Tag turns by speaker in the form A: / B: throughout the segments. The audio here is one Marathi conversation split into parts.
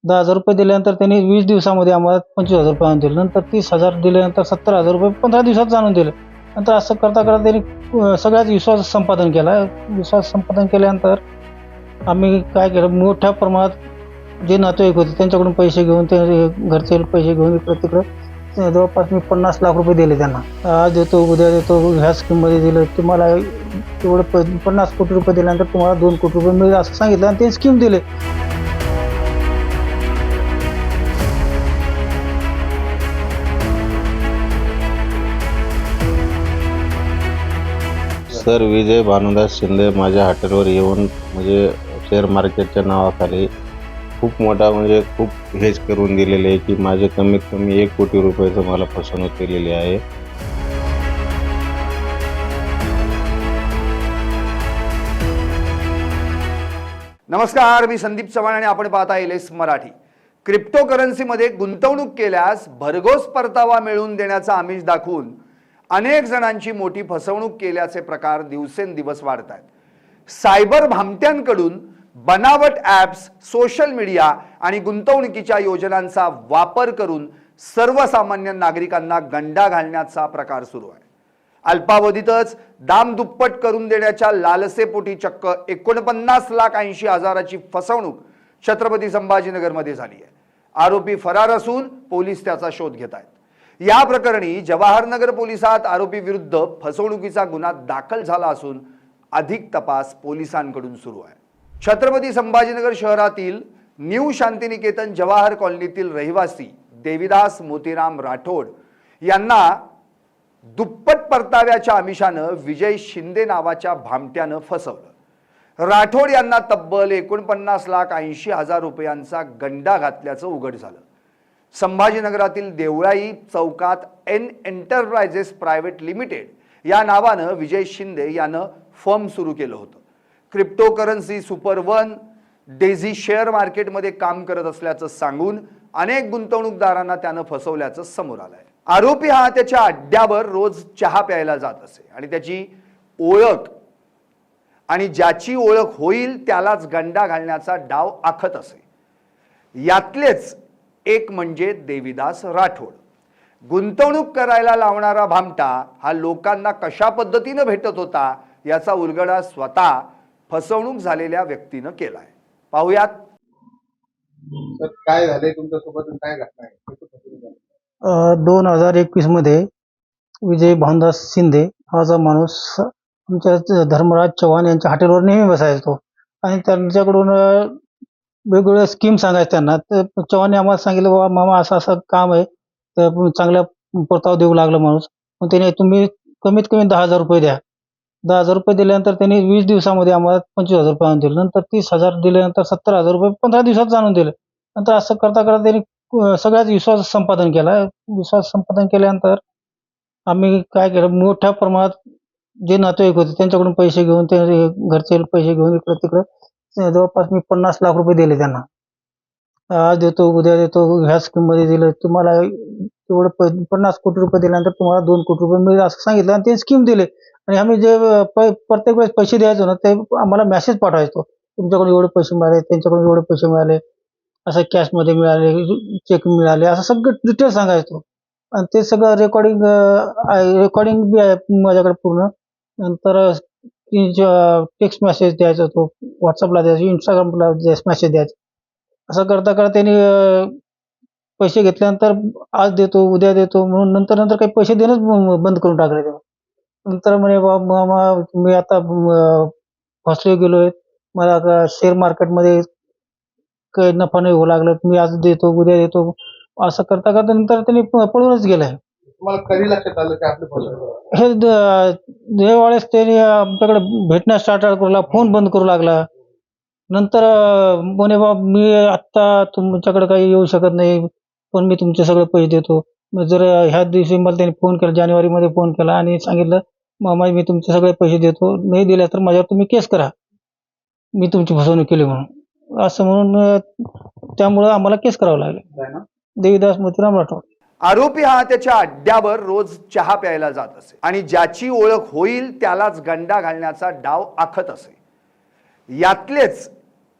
A: 10,000 रुपये दिल्यानंतर त्यांनी 20 दिवसामध्ये आम्हाला 25,000 रुपये आणून दिले. नंतर 30,000 दिल्यानंतर 70,000 रुपये 15 दिवसात आणून दिले. नंतर असं करता करता त्यांनी सगळ्याच विश्वास संपादन केला. विश्वास संपादन केल्यानंतर आम्ही काय केलं, मोठ्या प्रमाणात जे नातेवाईक होते त्यांच्याकडून पैसे घेऊन, ते घरचे पैसे घेऊन इकडं-तिकडं जवळपास मी 50 लाख रुपये दिले त्यांना. आज देतो, उद्या देतो, ह्या स्कीममध्ये दिलं, तुम्हाला एवढं 50 कोटी रुपये दिल्यानंतर तुम्हाला 2 कोटी रुपये मिळेल असं सांगितलं आणि ते स्कीम दिले.
B: सर, विजय भानुदास शिंदे माझ्या हॉटेलवर येऊन म्हणजे शेअर मार्केटच्या नावाखाली खूप मोठा म्हणजे खूप हेच करून दिलेले आहे की माझे कमीत कमी 1 कोटी रुपयाचं मला फसवणूक केलेली आहे.
C: नमस्कार, मी संदीप चव्हाण आणि आपण पाहता LS मराठी. क्रिप्टोकरन्सीमध्ये गुंतवणूक केल्यास भरघोस परतावा मिळवून देण्याचा आमिष दाखवून अनेक जणांची मोठी फसवणूक केल्याचे प्रकार दिवसेंदिवस वाढत आहेत. सायबर भामट्यांकडून बनावट ॲप्स, सोशल मीडिया आणि गुंतवणुकीच्या योजनांचा वापर करून सर्वसामान्य नागरिकांना गंडा घालण्याचा प्रकार सुरू आहे. अल्पावधीतच दाम दुप्पट करून देण्याच्या लालसेपोटी चक्क 49,80,000ची फसवणूक छत्रपती संभाजीनगरमध्ये झाली आहे. आरोपी फरार असून पोलीस त्याचा शोध घेत आहेत. या प्रकरणी जवाहरनगर पोलिसात आरोपी विरुद्ध फसवणुकीचा गुन्हा दाखल झाला असून अधिक तपास पोलिसांकडून सुरू आहे. छत्रपती संभाजीनगर शहरातील न्यू शांतिनिकेतन जवाहर कॉलनीतील रहिवासी देविदास मोतीराम राठोड यांना दुप्पट परताव्याच्या आमिषानं विजय शिंदे नावाच्या भामट्यानं फसवलं. राठोड यांना तब्बल 49,80,000 रुपयांचा गंडा घातल्याचं उघड झालं. संभाजीनगरातील देवळाई चौकात एन एंटरप्राइजेस प्रायव्हेट लिमिटेड या नावानं विजय शिंदे यानं फर्म सुरू केलं होतं. Cryptocurrency super one Daisy share मार्केटमध्ये काम करत असल्याचं सांगून अनेक गुंतवणूकदारांना त्यानं फसवल्याचं समोर आलंय. आरोपी हा त्याच्या अड्ड्यावर रोज चहा प्यायला जात असे आणि त्याची ओळख आणि ज्याची ओळख होईल त्यालाच गंडा घालण्याचा डाव आखत असे. यातलेच एक म्हणजे देविदास राठोड. गुंतवणूक करायला लावणारा भामटा हा लोकांना कशा पद्धतीनं भेटत होता याचा उलगडा स्वतः फसवणूक झालेल्या व्यक्तीनं केलाय. पाहूयात.
D: तर काय झालंय तुमच्यासोबत, काय घटना आहे?
A: 2021 मध्ये विजय भानुदास शिंदे हा जो माणूस आमच्या धर्मराज चव्हाण यांच्या हॉटेलवर नेहमी बसायचो आणि त्यांच्याकडून वेगवेगळ्या स्कीम सांगायचं त्यांना. तर चव्हाणने आम्हाला सांगितलं, बाबा मामा असं असं काम आहे, तर चांगला परतावा देऊ लागला माणूस. मग त्याने तुम्ही कमीत कमी 10,000 रुपये द्या. 10,000 रुपये दिल्यानंतर त्यांनी 20 दिवसामध्ये आम्हाला 25,000 रुपये आणून दिले. नंतर 30,000 दिल्यानंतर 70,000 रुपये 15 दिवसात आणून दिले. नंतर असं करता करता त्यांनी सगळ्याच विश्वास संपादन केला. विश्वास संपादन केल्यानंतर आम्ही काय केलं, मोठ्या प्रमाणात जे नातेवाईक होते त्यांच्याकडून पैसे घेऊन, ते घरचे पैसे घेऊन इकडं-तिकडं जवळपास मी 50 लाख रुपये दिले त्यांना. आज देतो, उद्या देतो, ह्या स्कीममध्ये दिलं, तुम्हाला एवढं 50 कोटी रुपये दिल्यानंतर तुम्हाला 2 कोटी रुपये मिळेल असं सांगितलं आणि ते स्कीम दिले. आणि आम्ही जे प्रत्येक वेळेस पैसे द्यायचो ना, ते आम्हाला मेसेज पाठवायचो, तुमच्याकडून एवढे पैसे मिळाले, त्यांच्याकडून एवढे पैसे मिळाले, असं कॅशमध्ये मिळाले, चेक मिळाले, असं सगळं डिटेल सांगायचो. आणि ते सगळं रेकॉर्डिंग बी आहे माझ्याकडे पूर्ण. नंतर टेक्स्ट मेसेज द्यायचा, तो व्हॉट्सअपला द्यायचा, इंस्टाग्रामला मेसेज द्यायचा. असं करता करता त्यांनी पैसे घेतल्यानंतर आज देतो, उद्या देतो म्हणून नंतर काही पैसे देणंच बंद करून टाकले तेव्हा. नंतर म्हणे, मामा मी आता फसलो गेलोय, मला शेअर मार्केटमध्ये काही नफा नाही होऊ लागला, मी आज देतो, उद्या देतो, असं करता करता नंतर त्यांनी पळूनच गेलाय.
D: तुम्हाला कधी लक्षात आलं की आपले फसवणूक?
A: हे ज्यावेळेस त्याने आमच्याकडे भेटण्यास स्टार्ट करू लागला, फोन बंद करू लागला. नंतर म्हणे, बा मी आत्ता तुमच्याकडे काही येऊ शकत नाही, पण मी तुमचे सगळे पैसे देतो. जर ह्या दिवशी मला त्यांनी फोन केला, जानेवारीमध्ये फोन केला आणि सांगितलं, मामा मी तुमचे सगळे पैसे देतो, नाही दिले तर माझ्यावर तुम्ही केस करा, मी तुमची फसवणूक केली म्हणून. असं म्हणून त्यामुळं आम्हाला केस करावं लागलं. देविदास मोतीराम राठोड.
C: आरोपी हा त्याच्या अड्ड्यावर रोज चहा प्यायला जात असे आणि ज्याची ओळख होईल त्यालाच गंडा घालण्याचा डाव आखत असे. यातलेच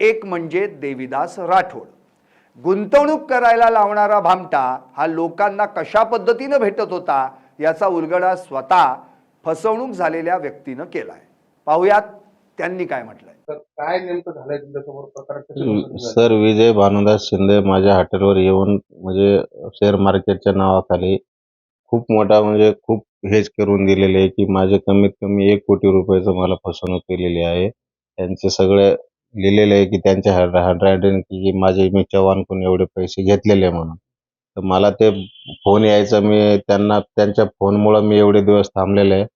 C: एक म्हणजे देविदास राठोड. गुंतवणूक करायला लावणारा भामटा हा लोकांना कशा पद्धतीनं भेटत होता याचा उलगडा स्वतः फसवणूक झालेल्या व्यक्तीनं केलाय. पाहुयात त्यांनी काय म्हटलंय.
D: तर काय नेमकं झालंय तुमच्यासमोर प्रकार कसे घडले?
B: सर, विजय भानुदास शिंदे माझ्या हॉटेलवर येऊन म्हणजे शेअर मार्केटच्या नावाखाली खूप मोठा म्हणजे खूप हेच करून दिलेले आहे की माझे कमीत कमी 1 कोटी रुपयाचं मला फसवणूक केलेली आहे. त्यांचे सगळे लिहिलेले आहे की त्यांच्या हँडरायटिंग की माझे मी चव्हाणकडून एवढे पैसे घेतलेले म्हणून. तर मला ते फोन यायचा, मी त्यांना त्यांच्या फोनमुळं मी एवढे दिवस थांबलेले आहे.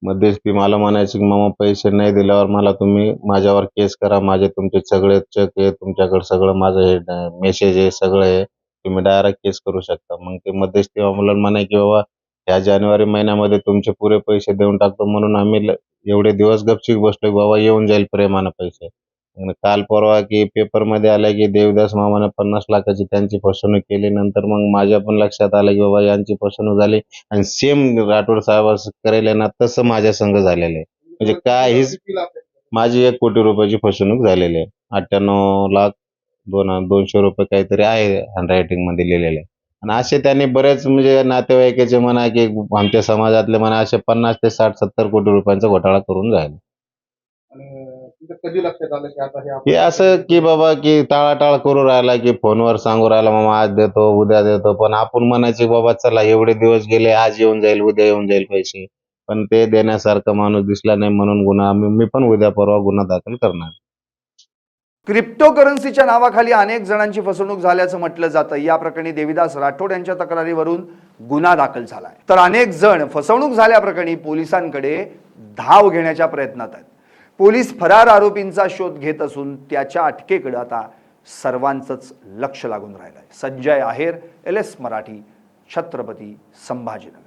B: मध्येच ती मला म्हणायची की मामा पैसे नाही दिल्यावर मला तुम्ही माझ्यावर केस करा, माझे तुमचे सगळे चेक आहे तुमच्याकडे, सगळं माझं हे मेसेज आहे सगळं आहे, तुम्ही डायरेक्ट केस करू शकता. मग ते मध्येच तेव्हा मला म्हणाय की बाबा ह्या जानेवारी महिन्यामध्ये तुमचे पुरे पैसे देऊन टाकतो, म्हणून आम्ही एवढे दिवस गपचीप बसलोय बाबा येऊन जाईल प्रेमानं पैसे. आणि काल परवा की पेपरमध्ये आलं की देवदास मामाने 50 लाखाची त्यांची फसवणूक केली. नंतर मग माझ्या पण लक्षात आलं की बाबा यांची फसवणूक झाली आणि सेम राठोड साहेब करेल ना तसं माझ्या संग झालेलं आहे. म्हणजे काहीच
D: किती लाख आहेत?
B: माझी 1 कोटी रुपयाची फसवणूक झालेली आहे. 98,02,200 रुपये काहीतरी आहे हँडरायटिंग मध्ये लिहिलेले. आणि असे त्यांनी बरेच म्हणजे नातेवाईकाचे म्हणा की आमच्या समाजातले म्हणा असे 50 ते 60-70 कोटी रुपयांचा घोटाळा करून जाईल.
D: आणि तुमच्या कधी लक्षात आलं की आता हे
B: हे असं की बाबा की टाळाटाळ करू राहिला की फोनवर सांगू राहिला मामा आज देतो उद्या देतो, पण आपण म्हणायचे बाबा चला एवढे दिवस गेले, आज येऊन जाईल उद्या येऊन जाईल पैसे, पण ते देण्यासारखा माणूस दिसला नाही म्हणून मी पण उद्या परवा गुन्हा दाखल करणार.
C: क्रिप्टोकरन्सीच्या नावाखाली अनेक जणांची फसवणूक झाल्याचं म्हटलं जातं. या प्रकरणी देविदास राठोड यांच्या तक्रारीवरून गुन्हा दाखल झालाय. तर अनेक जण फसवणूक झाल्याप्रकरणी पोलिसांकडे धाव घेण्याच्या प्रयत्नात आहेत. पोलीस फरार आरोपींचा शोध घेत असून त्याच्या अटकेकडे आता सर्वांचंच लक्ष लागून राहिलंय. संजय आहेर, LS मराठी, छत्रपती संभाजीनगर.